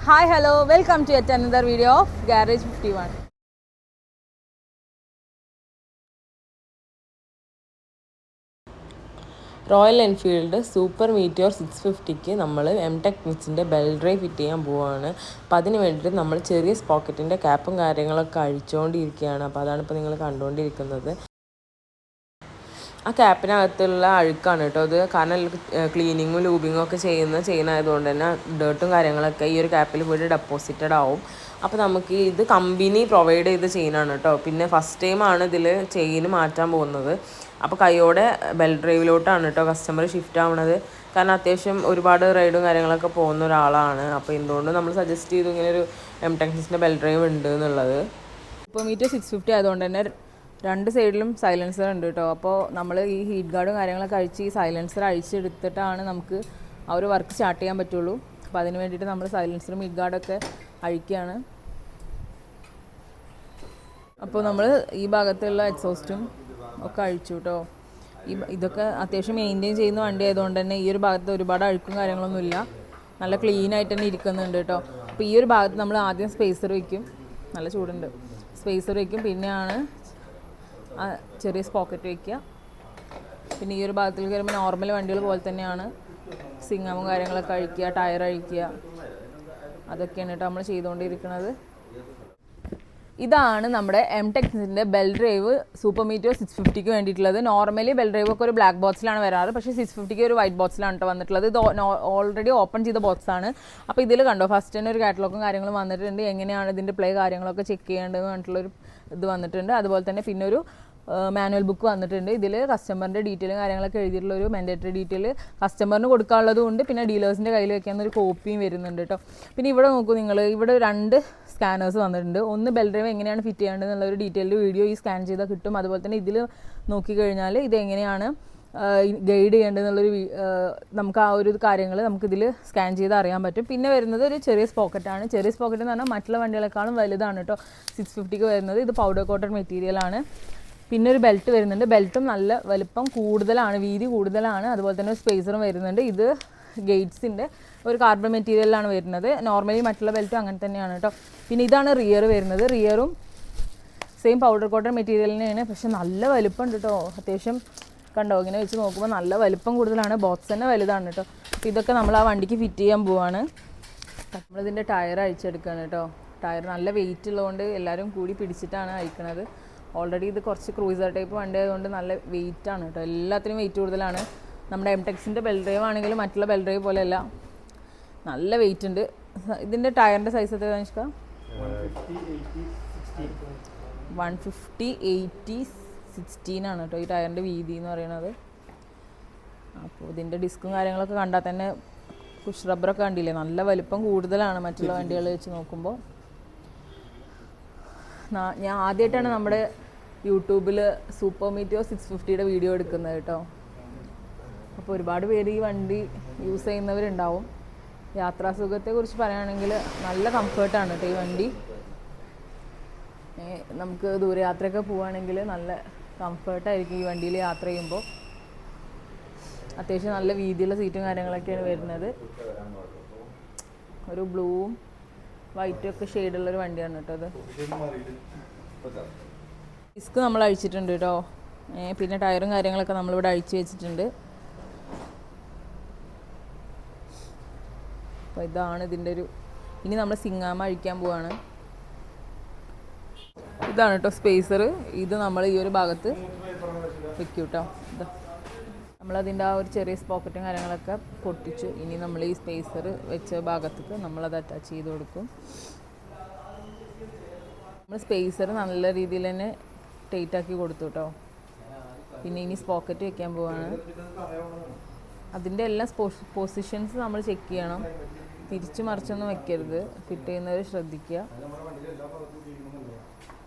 Hi, hello, welcome to yet another video of Garage 51. Royal Enfield super meteor 650ക്ക് നമ്മൾ എംടെക് വിച്ചിൻ്റെ belt drive fit ചെയ്യാൻ പോവുകയാണ്. അപ്പോൾ അതിന് വേണ്ടിയിട്ട് നമ്മൾ ചെറിയ സ്പോക്കറ്റിൻ്റെ ക്യാപ്പും കാര്യങ്ങളൊക്കെ അഴിച്ചുകൊണ്ടിരിക്കുകയാണ്. അപ്പോൾ അതാണ് ഇപ്പോൾ നിങ്ങൾ കണ്ടുകൊണ്ടിരിക്കുന്നത്. ആ ക്യാപ്പിനകത്തുള്ള അഴുക്കാണ് കേട്ടോ അത്. കാരണം ക്ലീനിങ്ങും ലൂബിങ്ങും ഒക്കെ ചെയ്യുന്നതായതുകൊണ്ട് തന്നെ ഡേർട്ടും കാര്യങ്ങളൊക്കെ ഈ ഒരു ക്യാപ്പിൽ പോയിട്ട് ഡെപ്പോസിറ്റഡ് ആവും. അപ്പോൾ നമുക്ക് ഇത് കമ്പനി പ്രൊവൈഡ് ചെയ്ത ചെയിനാണ് കേട്ടോ. പിന്നെ ഫസ്റ്റ് ടൈമാണ് ഇതിൽ ചെയിൻ മാറ്റാൻ പോകുന്നത്. അപ്പോൾ കൈയോടെ ബെൽ ഡ്രൈവിലോട്ടാണ് കേട്ടോ കസ്റ്റമർ ഷിഫ്റ്റ് ആവുന്നത്. കാരണം അത്യാവശ്യം ഒരുപാട് റൈഡും കാര്യങ്ങളൊക്കെ പോകുന്ന ഒരാളാണ്. അപ്പോൾ എന്തുകൊണ്ട് നമ്മൾ സജസ്റ്റ് ചെയ്തു ഇങ്ങനെ ഒരു എംടെക്സിൻ്റെ ബെൽ ഡ്രൈവ് ഉണ്ട് എന്നുള്ളത്. ഇപ്പോൾ മീറ്റർ 650 ആയതുകൊണ്ട് തന്നെ രണ്ട് സൈഡിലും സൈലൻസർ ഉണ്ട് കേട്ടോ. അപ്പോൾ നമ്മൾ ഈ ഹീറ്റ് ഗാർഡും കാര്യങ്ങളൊക്കെ അഴിച്ച് ഈ സൈലൻസർ അഴിച്ചെടുത്തിട്ടാണ് നമുക്ക് ആ ഒരു വർക്ക് സ്റ്റാർട്ട് ചെയ്യാൻ പറ്റുള്ളൂ. അപ്പോൾ അതിന് വേണ്ടിയിട്ട് നമ്മൾ സൈലൻസറും ഹീറ്റ് ഗാർഡൊക്കെ അഴിക്കുകയാണ്. അപ്പോൾ നമ്മൾ ഈ ഭാഗത്തുള്ള എക്സോസ്റ്റും ഒക്കെ അഴിച്ചു കേട്ടോ. ഇതൊക്കെ അത്യാവശ്യം മെയിൻറ്റെയിൻ ചെയ്യുന്ന വണ്ടി ആയതുകൊണ്ട് തന്നെ ഈ ഒരു ഭാഗത്ത് ഒരുപാട് അഴുക്കും കാര്യങ്ങളൊന്നുമില്ല, നല്ല ക്ലീൻ ആയിട്ട് തന്നെ ഇരിക്കുന്നുണ്ട് കേട്ടോ. അപ്പോൾ ഈ ഒരു ഭാഗത്ത് നമ്മൾ ആദ്യം സ്പേസർ വയ്ക്കും, നല്ല ചൂടുണ്ട്, സ്പേസർ വയ്ക്കും, പിന്നെയാണ് ചെറിയ സ്പോക്കറ്റ് വയ്ക്കുക. പിന്നെ ഈ ഒരു ഭാഗത്തിൽ കയറുമ്പോൾ നോർമൽ വണ്ടികൾ പോലെ തന്നെയാണ് സിങ്ങമും കാര്യങ്ങളൊക്കെ അഴിക്കുക, ടയർ അഴിക്കുക, അതൊക്കെയാണ് കേട്ടോ നമ്മൾ ചെയ്തുകൊണ്ടിരിക്കുന്നത്. ഇതാണ് നമ്മുടെ എംടെക്സിൻ്റെ ബെൽ ഡ്രൈവ് സൂപ്പർ മീറ്റിയോർ 650ക്ക് വേണ്ടിയിട്ടുള്ളത്. നോർമലി ബെൽ ഡ്രൈവ് ഒക്കെ ഒരു ബ്ലാക്ക് ബോക്സിലാണ് വരാറ്, പക്ഷേ 650ക്ക് ഒരു വൈറ്റ് ബോക്സിലാണ് കേട്ടോ വന്നിട്ടുള്ളത്. ഇത് ഓൾറെഡി ഓപ്പൺ ചെയ്ത ബോക്സാണ്. അപ്പോൾ ഇതിൽ കണ്ടോ ഫസ്റ്റ് തന്നെ ഒരു കാറ്റലോഗും കാര്യങ്ങളും വന്നിട്ടുണ്ട്, എങ്ങനെയാണ് ഇതിൻ്റെ പ്ലേ കാര്യങ്ങളൊക്കെ ചെക്ക് ചെയ്യേണ്ടതെന്ന് പറഞ്ഞിട്ടുള്ളൊരു ഇത് വന്നിട്ടുണ്ട്. അതുപോലെ തന്നെ പിന്നെ ഒരു മാനുവൽ ബുക്ക് വന്നിട്ടുണ്ട്. ഇതിൽ കസ്റ്റമറിൻ്റെ ഡീറ്റെയിലും കാര്യങ്ങളൊക്കെ എഴുതിയിട്ടുള്ള ഒരു മാൻഡേറ്ററി ഡീറ്റെയിൽ കസ്റ്റമറിന് കൊടുക്കാനുള്ളതും ഉണ്ട്, പിന്നെ ഡീലേഴ്സിൻ്റെ കയ്യിൽ വെക്കാവുന്ന ഒരു കോപ്പിയും വരുന്നുണ്ട് കേട്ടോ. പിന്നെ ഇവിടെ നോക്കൂ നിങ്ങൾ, ഇവിടെ 2 സ്കാനേഴ്സ് വന്നിട്ടുണ്ട്. ഒന്ന് ബെൽ ഡ്രൈവ് എങ്ങനെയാണ് ഫിറ്റ് ചെയ്യേണ്ടത് എന്നുള്ളൊരു ഡീറ്റെയിൽഡ് വീഡിയോ ഈ സ്കാൻ ചെയ്താൽ കിട്ടും. അതുപോലെ തന്നെ ഇതിൽ നോക്കിക്കഴിഞ്ഞാൽ ഇത് എങ്ങനെയാണ് ഗൈഡ് ചെയ്യേണ്ടതെന്നുള്ളൊരു നമുക്ക് ആ ഒരു കാര്യങ്ങൾ നമുക്കിതിൽ സ്കാൻ ചെയ്ത് അറിയാൻ പറ്റും. പിന്നെ വരുന്നത് ഒരു ചെറിയ സ്പോക്കറ്റാണ്. ചെറിയ സ്പോക്കറ്റ് എന്ന് പറഞ്ഞാൽ മറ്റുള്ള വണ്ടികളെക്കാളും വലുതാണ് കേട്ടോ 650ക്ക് വരുന്നത്. ഇത് പൗഡർ കോട്ടൺ മെറ്റീരിയലാണ്. പിന്നെ ഒരു ബെൽറ്റ് വരുന്നുണ്ട്, ബെൽറ്റും നല്ല വലുപ്പം കൂടുതലാണ്, വീതി കൂടുതലാണ്. അതുപോലെ തന്നെ ഒരു സ്പേസറും വരുന്നുണ്ട്. ഇത് ഗേറ്റ്സിൻ്റെ ഒരു കാർബൺ മെറ്റീരിയലാണ് വരുന്നത്. നോർമലി മറ്റുള്ള ബെൽറ്റും അങ്ങനെ തന്നെയാണ് കേട്ടോ. പിന്നെ ഇതാണ് റിയർ വരുന്നത്. റിയറും സെയിം പൗഡർ കോട്ടൺ മെറ്റീരിയൽ തന്നെയാണ്, പക്ഷെ നല്ല വലുപ്പം ഉണ്ട് കേട്ടോ. അത്യാവശ്യം കണ്ടോ, ഇങ്ങനെ വെച്ച് നോക്കുമ്പോൾ നല്ല വലുപ്പം കൂടുതലാണ്, ബോക്സ് തന്നെ വലുതാണ് കേട്ടോ. അപ്പോൾ ഇതൊക്കെ നമ്മൾ ആ വണ്ടിക്ക് ഫിറ്റ് ചെയ്യാൻ പോവാണ്. നമ്മളിതിൻ്റെ ടയർ അഴിച്ചെടുക്കുകയാണ് കേട്ടോ. ടയർ നല്ല വെയിറ്റ് ഉള്ളതുകൊണ്ട് എല്ലാവരും കൂടി പിടിച്ചിട്ടാണ് അഴിക്കണത്. ഓൾറെഡി ഇത് കുറച്ച് ക്രൂസർ ടൈപ്പ് വണ്ടി ആയതുകൊണ്ട് നല്ല വെയിറ്റാണ് കേട്ടോ, എല്ലാത്തിനും വെയിറ്റ് കൂടുതലാണ്. നമ്മുടെ എംടെക്സിൻ്റെ ബെൽ ഡ്രൈവ് ആണെങ്കിലും മറ്റുള്ള ബെൽ ഡ്രൈവ് പോലെയല്ല, നല്ല വെയിറ്റ് ഉണ്ട്. ഇതിൻ്റെ ടയറിൻ്റെ സൈസ് എത്രയാണ് അനുഷ്ക? 150/80/16 ആണ് കേട്ടോ ഈ ടയറിൻ്റെ വീതി എന്ന് പറയുന്നത്. അപ്പോൾ ഇതിൻ്റെ ഡിസ്കും കാര്യങ്ങളൊക്കെ കണ്ടാൽ തന്നെ പുഷ് റബ്ബറൊക്കെ കണ്ടില്ലേ, നല്ല വലിപ്പം കൂടുതലാണ് മറ്റുള്ള വണ്ടികൾ വെച്ച് നോക്കുമ്പോൾ. ഞാൻ ആദ്യമായിട്ടാണ് നമ്മുടെ യൂട്യൂബിൽ സൂപ്പർ മീറ്റിയോർ 650യുടെ വീഡിയോ എടുക്കുന്നത് കേട്ടോ. അപ്പോൾ ഒരുപാട് പേര് ഈ വണ്ടി യൂസ് ചെയ്യുന്നവരുണ്ടാവും. യാത്രാസുഖത്തെക്കുറിച്ച് പറയുകയാണെങ്കിൽ നല്ല കംഫേർട്ടാണ് കേട്ടോ ഈ വണ്ടി. നമുക്ക് ദൂരയാത്രയൊക്കെ പോവുകയാണെങ്കിൽ നല്ല കംഫേർട്ടായിരിക്കും ഈ വണ്ടിയിൽ യാത്ര ചെയ്യുമ്പോൾ. അത്യാവശ്യം നല്ല വീതിയുള്ള സീറ്റും കാര്യങ്ങളൊക്കെയാണ് വരുന്നത്. ഒരു ബ്ലൂവും വൈറ്റും ഒക്കെ ഷെയ്ഡുള്ളൊരു വണ്ടിയാണ് കേട്ടോ അത്. ഡിസ്ക് നമ്മൾ അഴിച്ചിട്ടുണ്ട് കേട്ടോ. പിന്നെ ടയറും കാര്യങ്ങളൊക്കെ നമ്മളിവിടെ അഴിച്ച് വെച്ചിട്ടുണ്ട്. അപ്പോൾ ഇതാണ് ഇതിൻ്റെ ഒരു, ഇനി നമ്മൾ സിങ്ങാമ അഴിക്കാൻ പോവാണ്. ഇതാണ് കേട്ടോ സ്പേസർ. ഇത് നമ്മൾ ഈ ഒരു ഭാഗത്ത് വെക്കും കേട്ടോ. ഇതാ നമ്മളതിൻ്റെ ആ ഒരു ചെറിയ സ്പോക്കറ്റും കാര്യങ്ങളൊക്കെ പൊട്ടിച്ചു. ഇനി നമ്മൾ ഈ സ്പേസർ വെച്ച ഭാഗത്തേക്ക് നമ്മളത് അറ്റാച്ച് ചെയ്ത് കൊടുക്കും. നമ്മൾ സ്പേസർ നല്ല രീതിയിൽ തന്നെ ടൈറ്റാക്കി കൊടുത്തു കേട്ടോ. പിന്നെ ഇനി സ്പോക്കറ്റ് വെക്കാൻ പോവാണ്. അതിൻ്റെ എല്ലാ പൊസിഷൻസ് നമ്മൾ ചെക്ക് ചെയ്യണം, തിരിച്ചു മറിച്ചൊന്നും വെക്കരുത്, ഫിറ്റ് ചെയ്യുന്നവർ ശ്രദ്ധിക്കുക.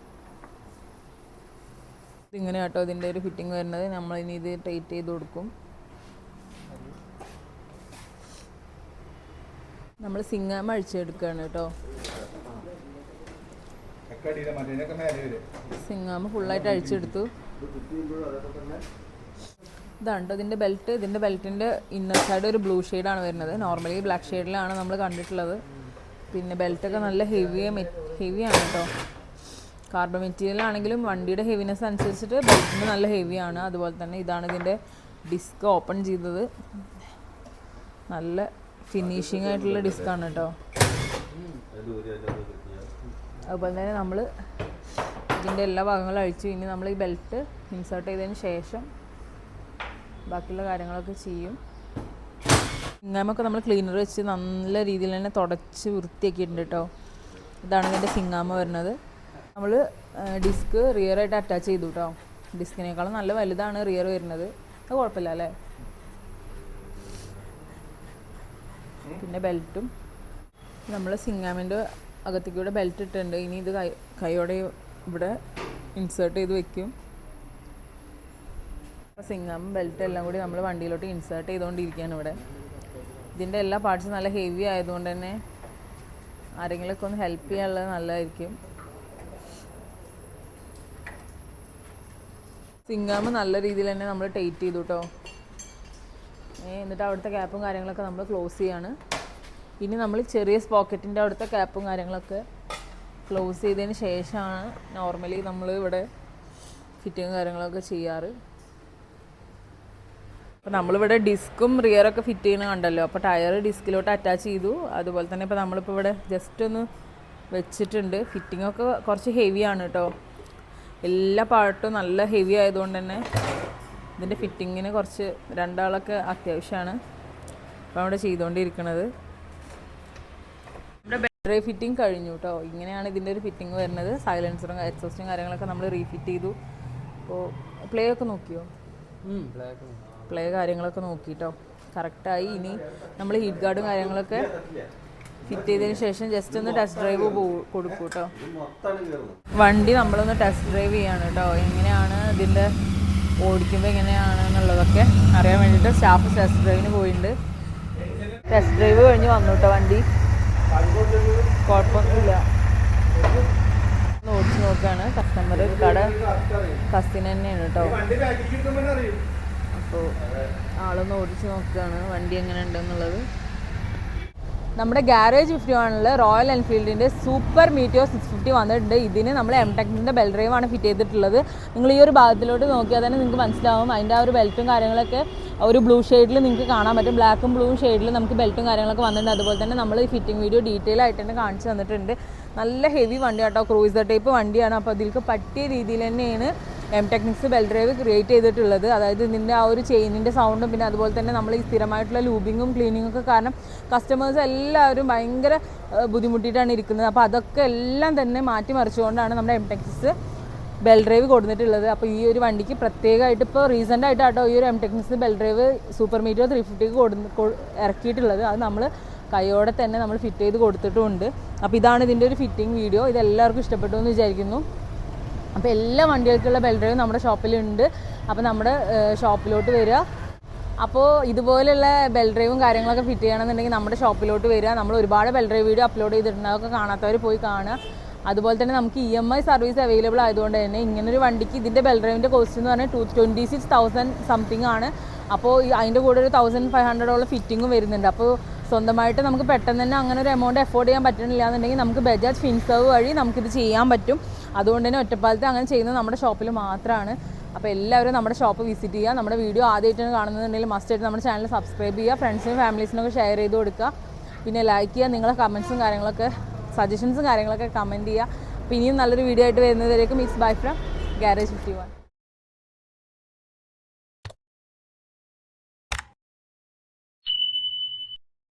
ഇതിങ്ങനെ കേട്ടോ ഇതിൻ്റെ ഒരു ഫിറ്റിംഗ് വരുന്നത്. നമ്മളിനി ഇത് ടൈറ്റ് ചെയ്ത് കൊടുക്കും. നമ്മൾ സിങ്ങാമ അഴിച്ചെടുക്കുകയാണ് കേട്ടോ. സിങ്ങാമ ഫുള്ളായിട്ട് അഴിച്ചെടുത്തു. ഇതാണ് ഇതിൻ്റെ ബെൽറ്റ്. ഇതിൻ്റെ ബെൽറ്റിൻ്റെ ഇന്നർ സൈഡ് ഒരു ബ്ലൂ ഷെയ്ഡാണ് വരുന്നത്. നോർമലി ബ്ലാക്ക് ഷെയ്ഡിലാണ് നമ്മൾ കണ്ടിട്ടുള്ളത്. പിന്നെ ബെൽറ്റൊക്കെ നല്ല ഹെവിയാണ് കേട്ടോ. കാർബൺ മെറ്റീരിയൽ ആണെങ്കിലും വണ്ടിയുടെ ഹെവിനെസ് അനുസരിച്ചിട്ട് ബെൽറ്റിന് നല്ല ഹെവിയാണ്. അതുപോലെ തന്നെ ഇതാണ് ഇതിൻ്റെ ഡിസ്ക് ഓപ്പൺ ചെയ്തത്. നല്ല ഫിനിഷിംഗ് ആയിട്ടുള്ള ഡിസ്ക്കാണ് കേട്ടോ. അതുപോലെ തന്നെ നമ്മൾ ഇതിൻ്റെ എല്ലാ ഭാഗങ്ങളും അഴിച്ചു. ഇനി നമ്മൾ ഈ ബെൽറ്റ് ഇൻസേർട്ട് ചെയ്തതിന് ശേഷം ബാക്കിയുള്ള കാര്യങ്ങളൊക്കെ ചെയ്യും. സിങ്ങാമൊക്കെ നമ്മൾ ക്ലീനർ വെച്ച് നല്ല രീതിയിൽ തന്നെ തുടച്ച് വൃത്തിയാക്കിയിട്ടുണ്ട് കേട്ടോ. ഇതാണ് ഇതിൻ്റെ സിങ്ങാമ വരുന്നത്. നമ്മൾ ഡിസ്ക് റിയറായിട്ട് അറ്റാച്ച് ചെയ്തു കേട്ടോ. ഡിസ്കിനേക്കാളും നല്ല വലുതാണ് റിയർ വരുന്നത്. അത് കുഴപ്പമില്ല അല്ലേ. പിന്നെ ബെൽറ്റും നമ്മൾ സിങ്ങാമിൻ്റെ അകത്തേക്കൂടെ ബെൽറ്റ് ഇട്ടിട്ടുണ്ട്. ഇനി ഇത് കൈയോടെ ഇവിടെ ഇൻസേർട്ട് ചെയ്ത് വെക്കും. അപ്പോൾ സിങ്ങാമും ബെൽറ്റും എല്ലാം കൂടി നമ്മൾ വണ്ടിയിലോട്ട് ഇൻസേർട്ട് ചെയ്തുകൊണ്ടിരിക്കുകയാണ് ഇവിടെ. ഇതിൻ്റെ എല്ലാ പാർട്സും നല്ല ഹെവി ആയതുകൊണ്ട് തന്നെ ആരെങ്കിലുമൊക്കെ ഒന്ന് ഹെൽപ്പ് ചെയ്യാനുള്ളത് നല്ലതായിരിക്കും. സിങ്ങാമ് നല്ല രീതിയിൽ തന്നെ നമ്മൾ ടൈറ്റ് ചെയ്തു കേട്ടോ. എന്നിട്ട് അവിടുത്തെ ക്യാപ്പും കാര്യങ്ങളൊക്കെ നമ്മൾ ക്ലോസ് ചെയ്യാണ്. ഇനി നമ്മൾ ചെറിയ സ്പോക്കറ്റിൻ്റെ അവിടുത്തെ ക്യാപ്പും കാര്യങ്ങളൊക്കെ ക്ലോസ് ചെയ്തതിന് ശേഷമാണ് നോർമലി നമ്മൾ ഇവിടെ ഫിറ്റിങ് കാര്യങ്ങളൊക്കെ ചെയ്യാറ്. അപ്പോൾ നമ്മളിവിടെ ഡിസ്കും റിയറൊക്കെ ഫിറ്റ് ചെയ്യുന്ന കണ്ടല്ലോ. അപ്പോൾ ടയർ ഡിസ്കിലോട്ട് അറ്റാച്ച് ചെയ്തു. അതുപോലെ തന്നെ ഇപ്പോൾ നമ്മളിപ്പോൾ ഇവിടെ ജസ്റ്റ് ഒന്ന് വെച്ചിട്ടുണ്ട്. ഫിറ്റിങ്ങൊക്കെ കുറച്ച് ഹെവിയാണ് കേട്ടോ. എല്ലാ പാർട്ടും നല്ല ഹെവി ആയതുകൊണ്ട് തന്നെ ഇതിൻ്റെ ഫിറ്റിങ്ങിന് കുറച്ച് രണ്ടാളൊക്കെ അത്യാവശ്യമാണ്. അപ്പോൾ അവിടെ ചെയ്തുകൊണ്ടിരിക്കുന്നത്. ഇവിടെ ബാറ്ററി ഫിറ്റിംഗ് കഴിഞ്ഞു കേട്ടോ. ഇങ്ങനെയാണ് ഇതിൻ്റെ ഒരു ഫിറ്റിംഗ് വരുന്നത്. സൈലൻസറും എക്സോസ്റ്റും കാര്യങ്ങളൊക്കെ നമ്മൾ റീഫിറ്റ് ചെയ്തു. അപ്പോൾ പ്ലേ ഒക്കെ നോക്കിയോ? പ്ലേ കാര്യങ്ങളൊക്കെ നോക്കിയിട്ടോ കറക്റ്റായി. ഇനി നമ്മൾ ഹീറ്റ് ഗാർഡും കാര്യങ്ങളൊക്കെ ഫിറ്റ് ചെയ്തതിന് ശേഷം ജസ്റ്റ് ഒന്ന് ടെസ്റ്റ് ഡ്രൈവ് കൊടുക്കും കേട്ടോ. വണ്ടി നമ്മളൊന്ന് ടെസ്റ്റ് ഡ്രൈവ് ചെയ്യാണ് കേട്ടോ. എങ്ങനെയാണ് ഇതിൻ്റെ ഓടിക്കുമ്പോൾ എങ്ങനെയാണ് എന്നുള്ളതൊക്കെ അറിയാൻ വേണ്ടിയിട്ട് സ്റ്റാഫ് ടെസ്റ്റ് ഡ്രൈവിന് പോയിട്ടുണ്ട്. ടെസ്റ്റ് ഡ്രൈവ് കഴിഞ്ഞ് വന്നു കേട്ടോ. വണ്ടി കുഴപ്പമൊന്നുമില്ല. ഓടിച്ച് നോക്കുകയാണ്. കസ്റ്റമർ കട കസിൻ തന്നെയാണ് കേട്ടോ. അപ്പോൾ ആളൊന്ന് ഓടിച്ച് നോക്കുകയാണ് വണ്ടി എങ്ങനെ ഉണ്ടെന്നുള്ളത്. നമ്മുടെ ഗാരേജ് 51 റോയൽ എൻഫീൽഡിൻ്റെ സൂപ്പർ മീറ്റിയോർ 650 വന്നിട്ടുണ്ട്. ഇതിന് നമ്മൾ എംടെക്കിൻ്റെ ബെൽ ഡ്രൈവാണ് ഫിറ്റ് ചെയ്തിട്ടുള്ളത്. നിങ്ങൾ ഈ ഒരു ഭാഗത്തിലോട്ട് നോക്കിയാൽ തന്നെ നിങ്ങൾക്ക് മനസ്സിലാവും. അതിൻ്റെ ആ ഒരു ബെൽറ്റും കാര്യങ്ങളൊക്കെ ഒരു ബ്ലൂ ഷെയ്ഡിൽ നിങ്ങൾക്ക് കാണാൻ പറ്റും. ബ്ലാക്കും ബ്ലൂവും ഷെയ്ഡിൽ നമുക്ക് ബെൽറ്റും കാര്യങ്ങളൊക്കെ വന്നിട്ടുണ്ട്. അതുപോലെ തന്നെ നമ്മൾ ഈ ഫിറ്റിംഗ് വീഡിയോ ഡീറ്റെയിൽ ആയിട്ട് തന്നെ കാണിച്ചു തന്നിട്ടുണ്ട്. നല്ല ഹെവി വണ്ടി കേട്ടോ. ക്രൂയിസർ ടൈപ്പ് വണ്ടിയാണ്. അപ്പോൾ അതിലേക്ക് പറ്റിയ രീതിയിൽ തന്നെയാണ് എംടെക്നിക്സ് ബെൽ ഡ്രൈവ് ക്രിയേറ്റ് ചെയ്തിട്ടുള്ളത്. അതായത് ഇതിൻ്റെ ആ ഒരു ചെയിനിൻ്റെ സൗണ്ടും പിന്നെ അതുപോലെ തന്നെ നമ്മൾ ഈ സ്ഥിരമായിട്ടുള്ള ലൂബിങ്ങും ക്ലീനിങ്ങും ഒക്കെ കാരണം കസ്റ്റമേഴ്സ് എല്ലാവരും ഭയങ്കര ബുദ്ധിമുട്ടിയിട്ടാണ് ഇരിക്കുന്നത്. അപ്പോൾ അതൊക്കെ എല്ലാം തന്നെ മാറ്റിമറിച്ചുകൊണ്ടാണ് നമ്മുടെ എംടെക്നിക്സ് ബെൽ ഡ്രൈവ് കൊടുത്തിട്ടുള്ളത്. അപ്പോൾ ഈ ഒരു വണ്ടിക്ക് പ്രത്യേകമായിട്ട് ഇപ്പോൾ റീസെൻ്റ് ആയിട്ടാട്ടോ ഈ ഒരു എംടെക്നിക്സ് ബെൽ ഡ്രൈവ് സൂപ്പർ മീറ്റിയോർ 350 ഇറക്കിയിട്ടുള്ളത്. അത് നമ്മൾ കൈയോടെ തന്നെ നമ്മൾ ഫിറ്റ് ചെയ്ത് കൊടുത്തിട്ടുമുണ്ട്. അപ്പോൾ ഇതാണ് ഇതിൻ്റെ ഒരു ഫിറ്റിംഗ് വീഡിയോ. ഇതെല്ലാവർക്കും ഇഷ്ടപ്പെട്ടു എന്ന് വിചാരിക്കുന്നു. അപ്പോൾ എല്ലാ വണ്ടികൾക്കുള്ള ബെൽ ഡ്രൈവ് നമ്മുടെ ഷോപ്പിലുണ്ട്. അപ്പോൾ നമ്മുടെ ഷോപ്പിലോട്ട് വരിക. അപ്പോൾ ഇതുപോലെയുള്ള ബെൽ ഡ്രൈവും കാര്യങ്ങളൊക്കെ ഫിറ്റ് ചെയ്യണമെന്നുണ്ടെങ്കിൽ നമ്മുടെ ഷോപ്പിലോട്ട് വരിക. നമ്മൾ ഒരുപാട് ബെൽ ഡ്രൈവ് വീഡിയോ അപ്ലോഡ് ചെയ്തിട്ടുണ്ട്. അതൊക്കെ കാണാത്തവർ പോയി കാണുക. അതുപോലെ തന്നെ നമുക്ക് EMI സർവീസ് അവൈലബിൾ ആയതുകൊണ്ട് തന്നെ ഇങ്ങനൊരു വണ്ടിക്ക് ഇതിൻ്റെ ബെൽ ഡ്രൈവിൻ്റെ കോസ്റ്റ് എന്ന് പറഞ്ഞാൽ 26,000 സംതിങ് ആണ്. അപ്പോൾ അതിൻ്റെ കൂടെ ഒരു 1,500 ഫിറ്റിങ്ങും വരുന്നുണ്ട്. അപ്പോൾ സ്വന്തമായിട്ട് നമുക്ക് പെട്ടെന്ന് തന്നെ അങ്ങനെ ഒരു എമൗണ്ട് അഫോർഡ് ചെയ്യാൻ പറ്റണില്ല എന്നുണ്ടെങ്കിൽ നമുക്ക് ബജാജ് ഫിൻസർവ് വഴി നമുക്കിത് ചെയ്യാൻ പറ്റും. അതുകൊണ്ട് തന്നെ ഒറ്റപ്പാലത്ത് അങ്ങനെ ചെയ്യുന്നത് നമ്മുടെ ഷോപ്പിൽ മാത്രമാണ്. അപ്പോൾ എല്ലാവരും നമ്മുടെ ഷോപ്പ് വിസിറ്റ് ചെയ്യുക. നമ്മുടെ വീഡിയോ ആദ്യമായിട്ടാണ് കാണുന്നുണ്ടെങ്കിൽ മസ്റ്റായിട്ട് നമ്മുടെ ചാനൽ സബ്സ്ക്രൈബ് ചെയ്യുക. ഫ്രണ്ട്സിനും ഫാമിലീസിനൊക്കെ ഷെയർ ചെയ്ത് കൊടുക്കുക. പിന്നെ ലൈക്ക് ചെയ്യുക. നിങ്ങളെ കമൻറ്റ്സും കാര്യങ്ങളൊക്കെ സജഷൻസും കാര്യങ്ങളൊക്കെ കമൻറ്റ് ചെയ്യുക. അപ്പോൾ ഇനിയും നല്ലൊരു വീഡിയോ ആയിട്ട് വരുന്നതിലേക്ക് മിസ് ബൈ ഫ്രം ഗാരേജ് 51.